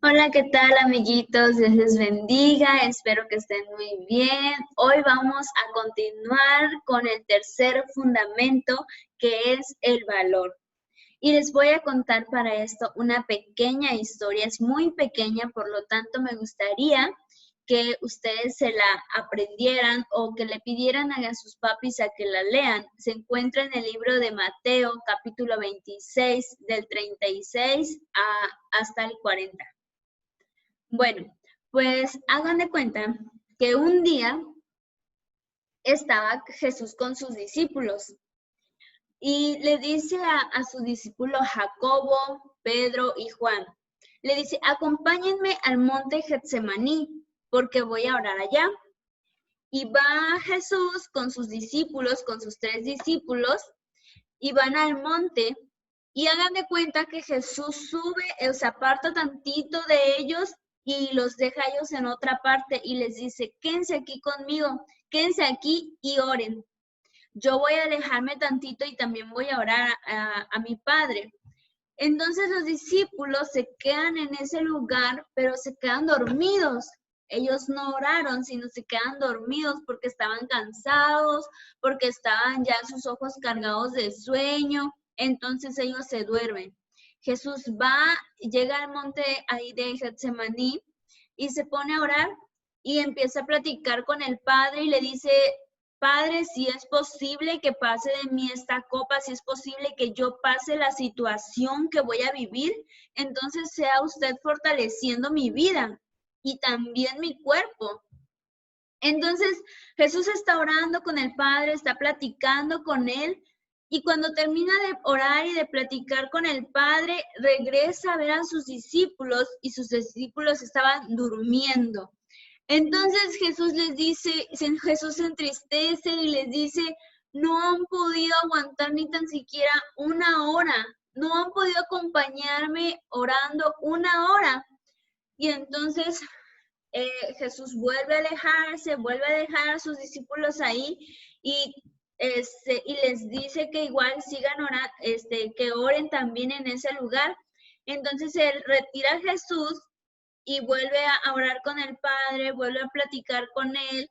Hola, ¿qué tal, amiguitos? Dios les bendiga, espero que estén muy bien. Hoy vamos a continuar con el tercer fundamento, que es el valor. Y les voy a contar para esto una pequeña historia, es muy pequeña, por lo tanto me gustaría que ustedes se la aprendieran o que le pidieran a sus papis a que la lean. Se encuentra en el libro de Mateo, capítulo 26, del 36 hasta el 40. Bueno, pues hagan de cuenta que un día estaba Jesús con sus discípulos y le dice a su discípulo Jacobo, Pedro y Juan, le dice, acompáñenme al monte Getsemaní porque voy a orar allá. Y va Jesús con sus discípulos, con sus 3 discípulos, y van al monte y hagan de cuenta que Jesús sube, se aparta tantito de ellos y los deja ellos en otra parte y les dice, quédense aquí conmigo, quédense aquí y oren. Yo voy a alejarme tantito y también voy a orar a mi Padre. Entonces los discípulos se quedan en ese lugar, pero se quedan dormidos. Ellos no oraron, sino se quedan dormidos porque estaban cansados, porque estaban ya sus ojos cargados de sueño. Entonces ellos se duermen. Jesús llega al monte ahí de Getsemaní y se pone a orar y empieza a platicar con el Padre y le dice, Padre, si es posible que pase de mí esta copa, si es posible que yo pase la situación que voy a vivir, entonces sea usted fortaleciendo mi vida y también mi cuerpo. Entonces Jesús está orando con el Padre, está platicando con él y cuando termina de orar y de platicar con el Padre, regresa a ver a sus discípulos y sus discípulos estaban durmiendo. Entonces Jesús les dice, Jesús se entristece y les dice, no han podido aguantar ni tan siquiera una hora, no han podido acompañarme orando una hora. Y entonces Jesús vuelve a alejarse, vuelve a dejar a sus discípulos ahí y, y les dice que igual sigan orando, que oren también en ese lugar. Entonces él retira a Jesús y vuelve a orar con el Padre, vuelve a platicar con él.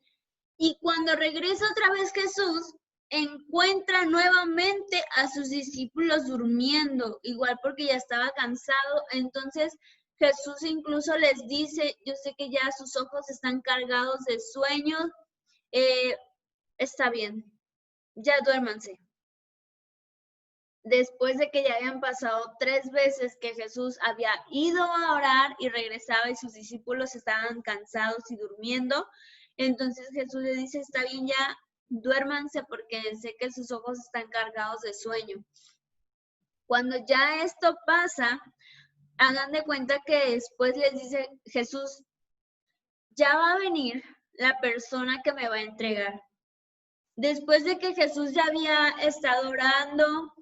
Y cuando regresa otra vez Jesús, encuentra nuevamente a sus discípulos durmiendo, igual porque ya estaba cansado. Entonces Jesús incluso les dice, yo sé que ya sus ojos están cargados de sueño, está bien, ya duérmanse. Después de que ya habían pasado 3 veces que Jesús había ido a orar y regresaba y sus discípulos estaban cansados y durmiendo, entonces Jesús le dice, está bien, ya duérmanse porque sé que sus ojos están cargados de sueño. Cuando ya esto pasa, hagan de cuenta que después les dice Jesús, ya va a venir la persona que me va a entregar. Después de que Jesús ya había estado orando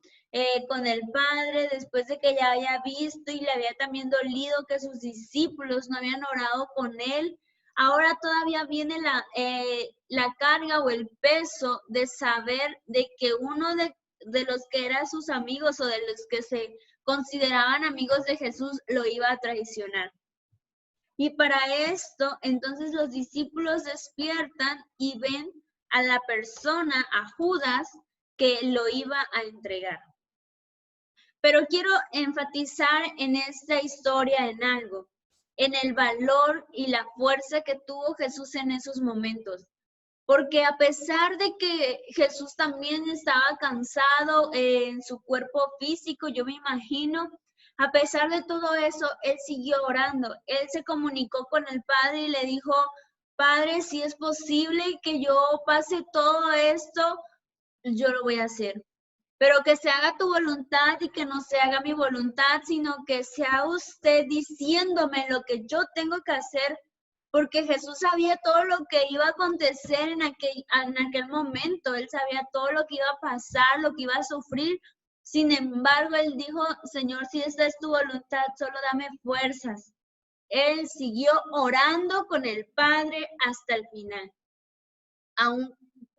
con el Padre, después de que ya había visto y le había también dolido que sus discípulos no habían orado con él, ahora todavía viene la carga o el peso de saber de que uno de los que eran sus amigos o de los que se consideraban amigos de Jesús lo iba a traicionar. Y para esto, entonces los discípulos despiertan y ven a la persona, a Judas, que lo iba a entregar. Pero quiero enfatizar en esta historia en algo, en el valor y la fuerza que tuvo Jesús en esos momentos. Porque a pesar de que Jesús también estaba cansado en su cuerpo físico, yo me imagino, a pesar de todo eso, él siguió orando. Él se comunicó con el Padre y le dijo, Padre, si es posible que yo pase todo esto, yo lo voy a hacer. Pero que se haga tu voluntad y que no se haga mi voluntad, sino que sea usted diciéndome lo que yo tengo que hacer, porque Jesús sabía todo lo que iba a acontecer en aquel momento. Él sabía todo lo que iba a pasar, lo que iba a sufrir. Sin embargo, él dijo, Señor, si esta es tu voluntad, solo dame fuerzas. Él siguió orando con el Padre hasta el final. Aún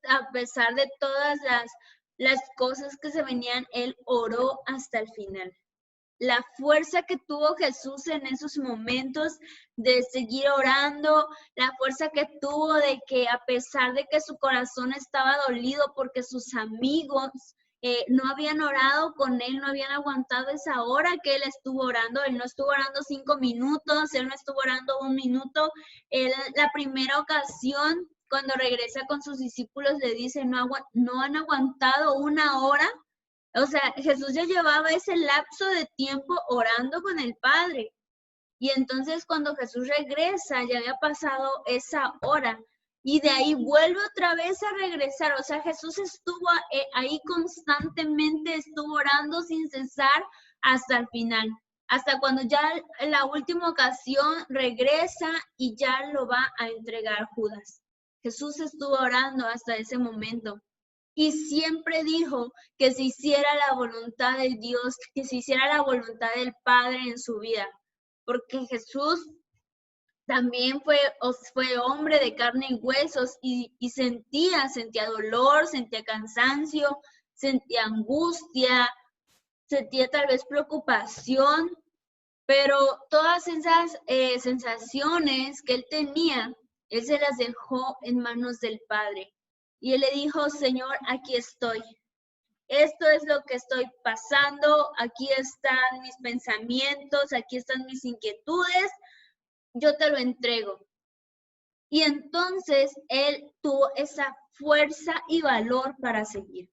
a pesar de todas las cosas que se venían, él oró hasta el final. la fuerza que tuvo Jesús en esos momentos de seguir orando, la fuerza que tuvo de que a pesar de que su corazón estaba dolido porque sus amigos no habían orado con él, no habían aguantado esa hora que él estuvo orando. Él no estuvo orando 5 minutos, él no estuvo orando 1 minuto. Él, la primera ocasión, cuando regresa con sus discípulos, le dice, no han aguantado 1 hora. O sea, Jesús ya llevaba ese lapso de tiempo orando con el Padre. Y entonces cuando Jesús regresa, ya había pasado esa hora. Y de ahí vuelve otra vez a regresar. O sea, Jesús estuvo ahí constantemente, estuvo orando sin cesar hasta el final. Hasta cuando ya en la última ocasión regresa y ya lo va a entregar Judas. Jesús estuvo orando hasta ese momento. Y siempre dijo que se hiciera la voluntad de Dios, que se hiciera la voluntad del Padre en su vida. Porque Jesús también fue hombre de carne y huesos y sentía dolor, sentía cansancio, sentía angustia, sentía tal vez preocupación, pero todas esas sensaciones que él tenía, él se las dejó en manos del Padre. Y él le dijo, Señor, aquí estoy. Esto es lo que estoy pasando, aquí están mis pensamientos, aquí están mis inquietudes, yo te lo entrego. Y entonces él tuvo esa fuerza y valor para seguir.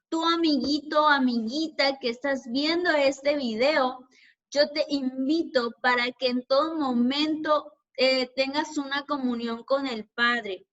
Tú, amiguito, amiguita, que estás viendo este video, yo te invito para que en todo momento tengas una comunión con el Padre.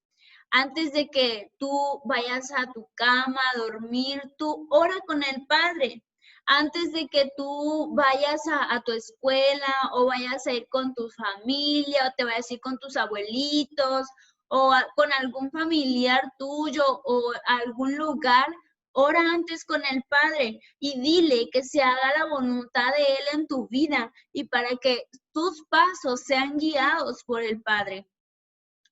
Antes de que tú vayas a tu cama a dormir, tú ora con el Padre. Antes de que tú vayas a tu escuela o vayas a ir con tu familia o te vayas a ir con tus abuelitos o con algún familiar tuyo o a algún lugar, ora antes con el Padre y dile que se haga la voluntad de Él en tu vida y para que tus pasos sean guiados por el Padre.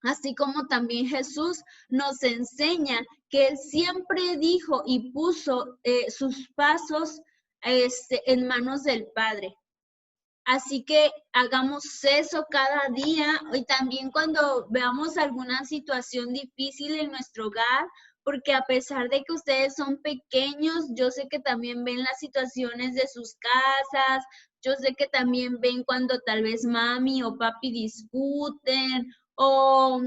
Así como también Jesús nos enseña que Él siempre dijo y puso sus pasos en manos del Padre. Así que hagamos eso cada día y también cuando veamos alguna situación difícil en nuestro hogar, porque a pesar de que ustedes son pequeños, yo sé que también ven las situaciones de sus casas, yo sé que también ven cuando tal vez mami o papi discuten o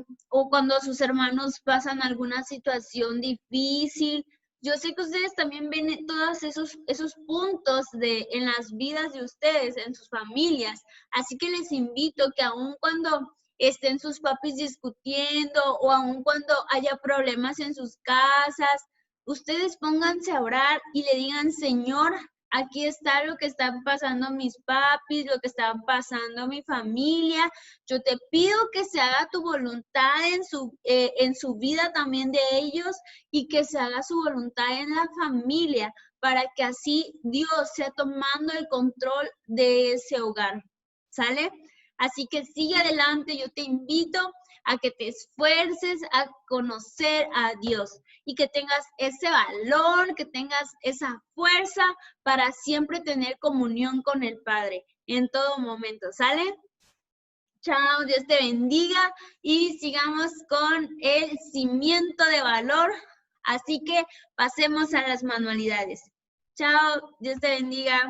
cuando sus hermanos pasan alguna situación difícil. Yo sé que ustedes también ven todos esos puntos en las vidas de ustedes, en sus familias. Así que les invito que aun cuando estén sus papis discutiendo o aun cuando haya problemas en sus casas, ustedes pónganse a orar y le digan, Señor, aquí está lo que están pasando mis papis, lo que está pasando mi familia. Yo te pido que se haga tu voluntad en su vida también de ellos y que se haga su voluntad en la familia para que así Dios sea tomando el control de ese hogar. ¿Sale? Así que sigue adelante. Yo te invito a que te esfuerces a conocer a Dios y que tengas ese valor, que tengas esa fuerza para siempre tener comunión con el Padre en todo momento, ¿sale? Chao, Dios te bendiga y sigamos con el cimiento de valor, así que pasemos a las manualidades. Chao, Dios te bendiga.